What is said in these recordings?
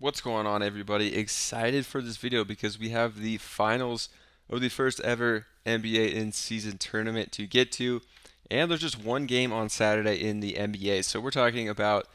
What's going on, everybody? Excited for this video because we have the finals of the first ever NBA in-season tournament to get to, and there's just one game on Saturday in the NBA. So we're talking about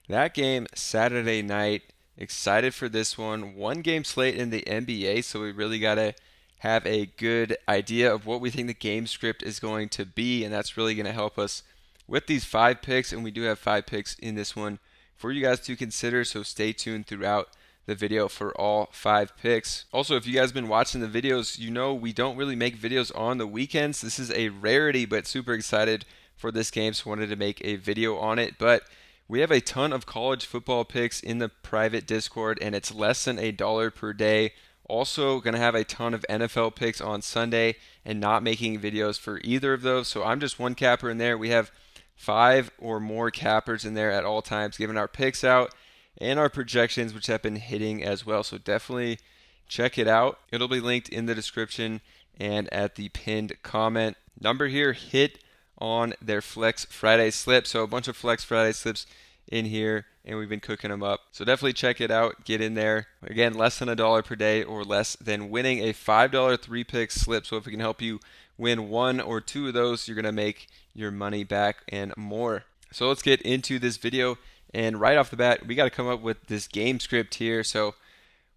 that game Saturday night. Excited for this one. One game slate in the NBA, so we really got to have a good idea of what we think the game script is going to be, and that's really going to help us with these 5 picks, and we do have 5 picks in this one for you guys to consider, so stay tuned throughout the video for all 5 picks. Also, if you guys have been watching the videos, you know we don't really make videos on the weekends. This is a rarity, but super excited for this game, so wanted to make a video on it. But we have a ton of college football picks in the private Discord, and it's less than $1 per day. Also, going to have a ton of NFL picks on Sunday and not making videos for either of those. So I'm just one capper in there. We have 5 or more cappers in there at all times, giving our picks out and our projections, which have been hitting as well. So definitely check it out. It'll be linked in the description and at the pinned comment. Number here hit on their Flex Friday slip. So a bunch of Flex Friday slips in here, and we've been cooking them up. So definitely check it out. Get in there. Again, less than $1 per day or less than winning a $5 3-pick slip. So if we can help you win 1 or 2 of those, you're going to make your money back and more. So let's get into this video. And right off the bat, we got to come up with this game script here. So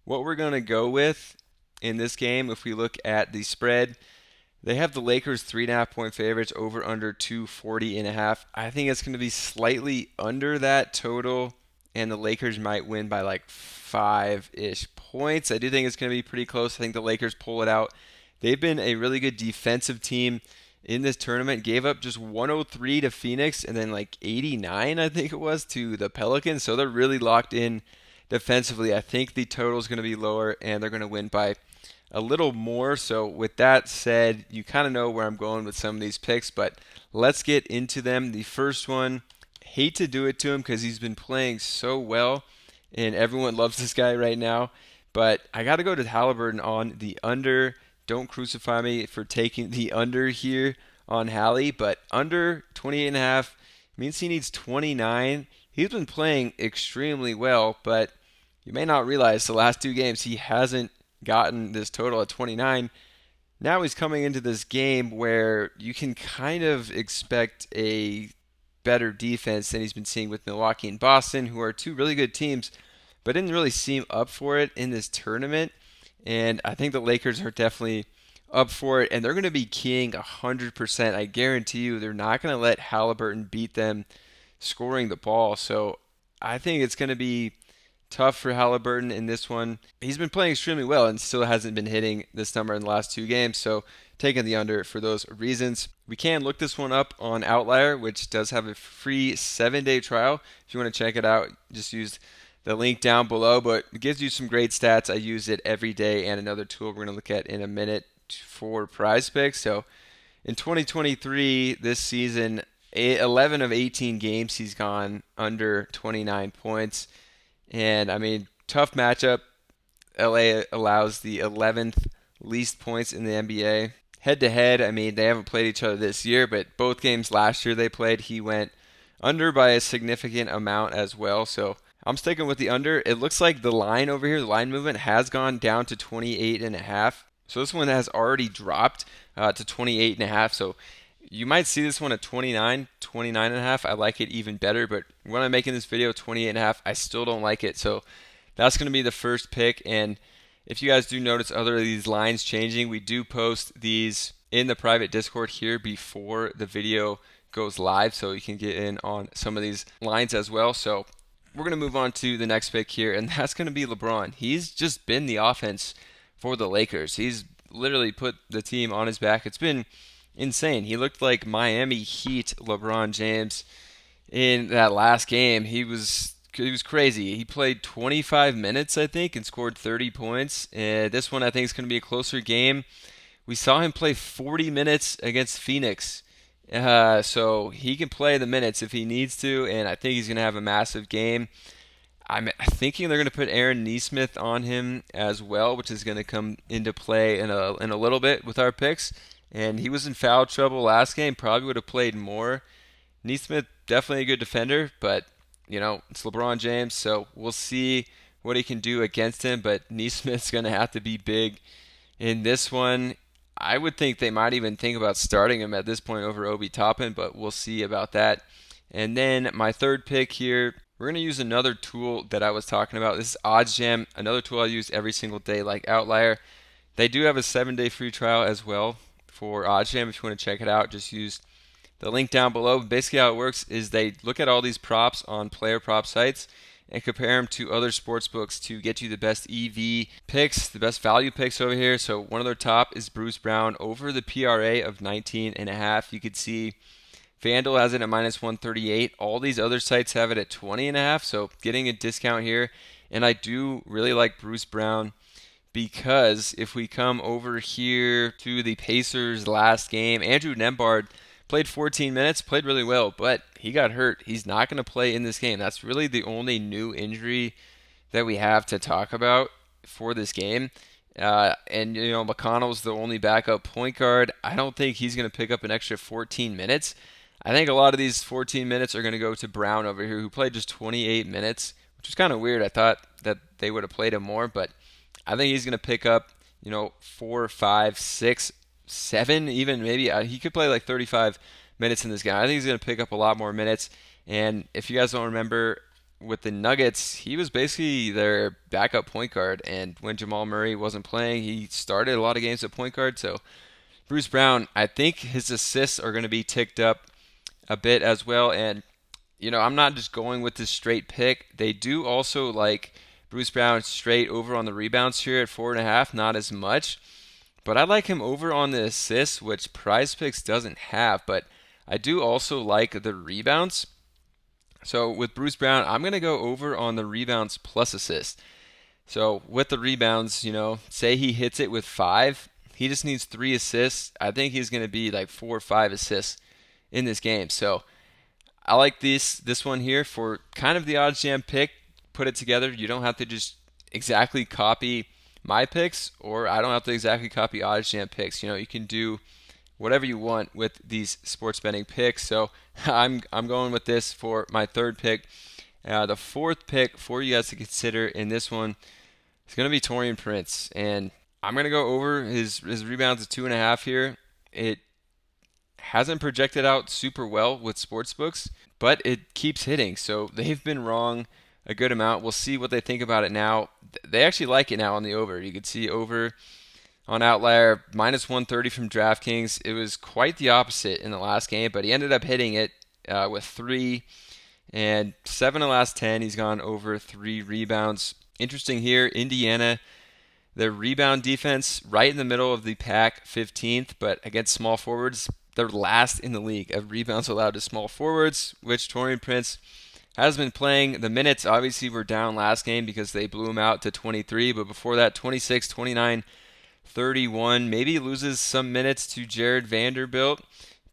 what we're going to go with in this game, if we look at the spread, they have the Lakers 3.5 point favorites, over under 240.5. I think it's going to be slightly under that total, and the Lakers might win by like 5-ish points. I do think it's going to be pretty close. I think the Lakers pull it out. They've been a really good defensive team in this tournament. Gave up just 103 to Phoenix and then like 89, I think it was, to the Pelicans. So they're really locked in defensively. I think the total is going to be lower, and they're going to win by a little more. So with that said, you kind of know where I'm going with some of these picks, but let's get into them. The first one, hate to do it to him because he's been playing so well and everyone loves this guy right now, but I got to go to Halliburton on the under. Don't crucify me for taking the under here on Hallie, but under 28.5 means he needs 29. He's been playing extremely well, but you may not realize the last 2 games he hasn't gotten this total at 29. Now he's coming into this game where you can kind of expect a better defense than he's been seeing with Milwaukee and Boston, who are 2 really good teams, but didn't really seem up for it in this tournament. And I think the Lakers are definitely up for it, and they're going to be keying 100%. I guarantee you they're not going to let Halliburton beat them scoring the ball. So I think it's going to be tough for Halliburton in this one. He's been playing extremely well and still hasn't been hitting this number in the last 2 games, so taking the under for those reasons. We can look this one up on Outlier, which does have a free 7-day trial. If you want to check it out, just use the link down below, but it gives you some great stats. I use it every day, and another tool we're going to look at in a minute for Prizepicks. So in 2023, this season, 11 of 18 games he's gone under 29 points. And I mean, tough matchup. LA allows the 11th least points in the NBA. Head to head, I mean, they haven't played each other this year, but both games last year they played, he went under by a significant amount as well. So I'm sticking with the under. It looks like the line over here, the line movement has gone down to 28.5. So this one has already dropped to 28.5. So you might see this one at 29, 29.5. I like it even better, but when I'm making this video 28.5, I still don't like it. So that's going to be the first pick. And if you guys do notice other of these lines changing, we do post these in the private Discord here before the video goes live, so you can get in on some of these lines as well. So we're going to move on to the next pick here, and that's going to be LeBron. He's just been the offense for the Lakers. He's literally put the team on his back. It's been insane. He looked like Miami Heat LeBron James in that last game. He was crazy. He played 25 minutes, I think, and scored 30 points. And this one, I think, is going to be a closer game. We saw him play 40 minutes against Phoenix. So he can play the minutes if he needs to, and I think he's going to have a massive game. I'm thinking they're going to put Aaron Nesmith on him as well, which is going to come into play in a little bit with our picks. And he was in foul trouble last game, probably would have played more. Nesmith, definitely a good defender, but, it's LeBron James, so we'll see what he can do against him, but Neesmith's going to have to be big in this one. I would think they might even think about starting him at this point over Obi Toppin, but we'll see about that. And then my third pick here, we're going to use another tool that I was talking about. This is OddsJam, another tool I use every single day like Outlier. They do have a 7-day free trial as well for OddsJam. If you want to check it out, just use the link down below. Basically how it works is they look at all these props on player prop sites and compare them to other sports books to get you the best EV picks, the best value picks over here. So one of their top is Bruce Brown over the PRA of 19.5. You could see FanDuel has it at minus 138. All these other sites have it at 20.5. So getting a discount here. And I do really like Bruce Brown because if we come over here to the Pacers' last game, Andrew Nembhard played 14 minutes, played really well, but he got hurt. He's not going to play in this game. That's really the only new injury that we have to talk about for this game. And McConnell's the only backup point guard. I don't think he's going to pick up an extra 14 minutes. I think a lot of these 14 minutes are going to go to Brown over here, who played just 28 minutes, which is kind of weird. I thought that they would have played him more, but I think he's going to pick up, 4, 5, 6, 7, even maybe. He could play like 35 minutes in this game. I think he's going to pick up a lot more minutes. And if you guys don't remember, with the Nuggets, he was basically their backup point guard. And when Jamal Murray wasn't playing, he started a lot of games at point guard. So Bruce Brown, I think his assists are going to be ticked up a bit as well. And, I'm not just going with this straight pick. They do also like Bruce Brown straight over on the rebounds here at 4.5, not as much. But I like him over on the assists, which Prizepicks doesn't have. But I do also like the rebounds. So with Bruce Brown, I'm going to go over on the rebounds plus assists. So with the rebounds, say he hits it with 5. He just needs 3 assists. I think he's going to be like 4 or 5 assists in this game. So I like this one here for kind of the OddsJam pick. Put it together. You don't have to just exactly copy my picks, or I don't have to exactly copy OddsJam picks. You can do whatever you want with these sports betting picks. So I'm going with this for my third pick. The fourth pick for you guys to consider in this one is going to be Taurean Prince, and I'm going to go over his rebounds at 2.5 here. It hasn't projected out super well with sportsbooks, but it keeps hitting. So they've been wrong a good amount. We'll see what they think about it now. They actually like it now on the over. You can see over on Outlier, minus 130 from DraftKings. It was quite the opposite in the last game, but he ended up hitting it with 3 and 7 of the last 10. He's gone over 3 rebounds. Interesting here, Indiana, their rebound defense right in the middle of the pack, 15th, but against small forwards, they're last in the league of rebounds allowed to small forwards, which Taurean Prince has been playing. The minutes obviously were down last game because they blew him out to 23, but before that, 26, 29, 31. Maybe loses some minutes to Jared Vanderbilt,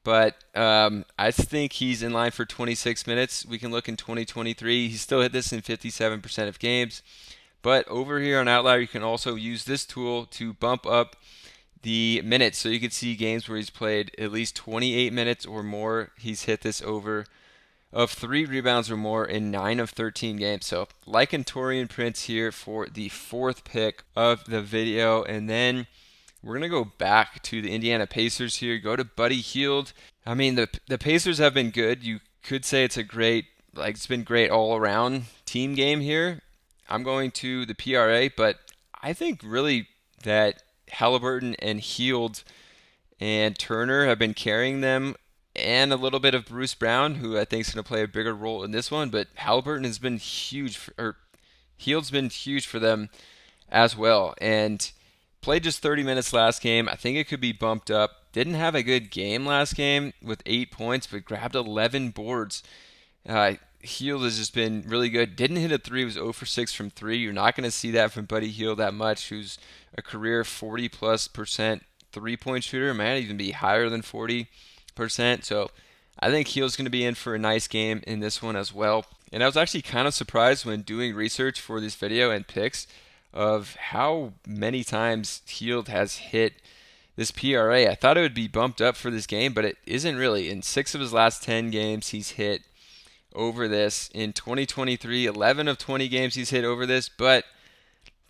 but I think he's in line for 26 minutes. We can look in 2023. He still hit this in 57% of games. But over here on Outlier, you can also use this tool to bump up the minutes. So you can see games where he's played at least 28 minutes or more. He's hit this over of 3 rebounds or more in 9 of 13 games. So liking Taurean Prince here for the fourth pick of the video. And then we're going to go back to the Indiana Pacers here. Go to Buddy Hield. I mean, the Pacers have been good. You could say it's been great all around team game here. I'm going to the PRA, but I think really that Halliburton and Hield and Turner have been carrying them, and a little bit of Bruce Brown, who I think is going to play a bigger role in this one. But Halliburton has been huge, Hield's been huge for them as well, and played just 30 minutes last game. I think it could be bumped up. Didn't have a good game last game with 8 points, but grabbed 11 boards. Hield has just been really good. Didn't hit a 3, was 0 for 6 from 3. You're not going to see that from Buddy Hield that much, who's a career 40+% three-point shooter. Might even be higher than 40%. So I think Hield's going to be in for a nice game in this one as well. And I was actually kind of surprised when doing research for this video and picks of how many times Hield has hit this PRA. I thought it would be bumped up for this game, but it isn't really. In 6 of his last 10 games, he's hit over this in 2023. 11 of 20 games he's hit over this, but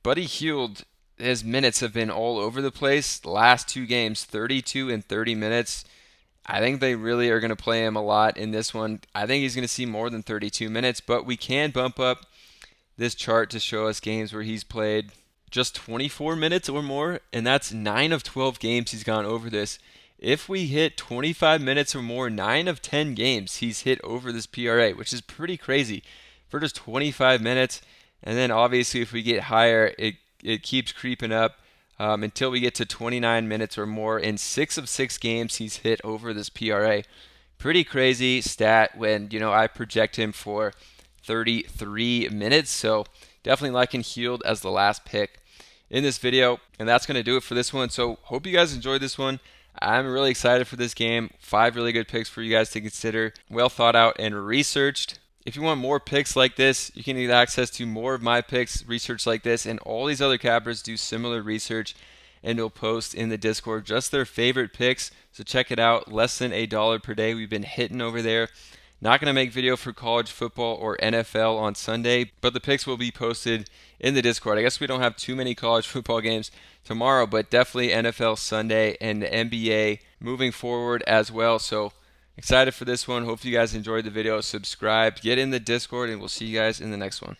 Buddy Hield, his minutes have been all over the place. The last two games, 32 and 30 minutes. I think they really are going to play him a lot in this one. I think he's going to see more than 32 minutes, but we can bump up this chart to show us games where he's played just 24 minutes or more, and that's 9 of 12 games he's gone over this. If we hit 25 minutes or more, 9 of 10 games he's hit over this PRA, which is pretty crazy for just 25 minutes. And then obviously if we get higher, it keeps creeping up until we get to 29 minutes or more. In 6 of 6 games he's hit over this PRA. Pretty crazy stat when, I project him for 33 minutes. So definitely liking Hield as the last pick in this video. And that's going to do it for this one. So hope you guys enjoyed this one. I'm really excited for this game. 5 really good picks for you guys to consider. Well thought out and researched. If you want more picks like this, you can get access to more of my picks, research like this, and all these other cappers do similar research and will post in the Discord just their favorite picks. So check it out. Less than $1 per day we've been hitting over there. Not going to make video for college football or NFL on Sunday, but the picks will be posted in the Discord. I guess we don't have too many college football games tomorrow, but definitely NFL Sunday and the NBA moving forward as well. So excited for this one. Hope you guys enjoyed the video. Subscribe, get in the Discord, and we'll see you guys in the next one.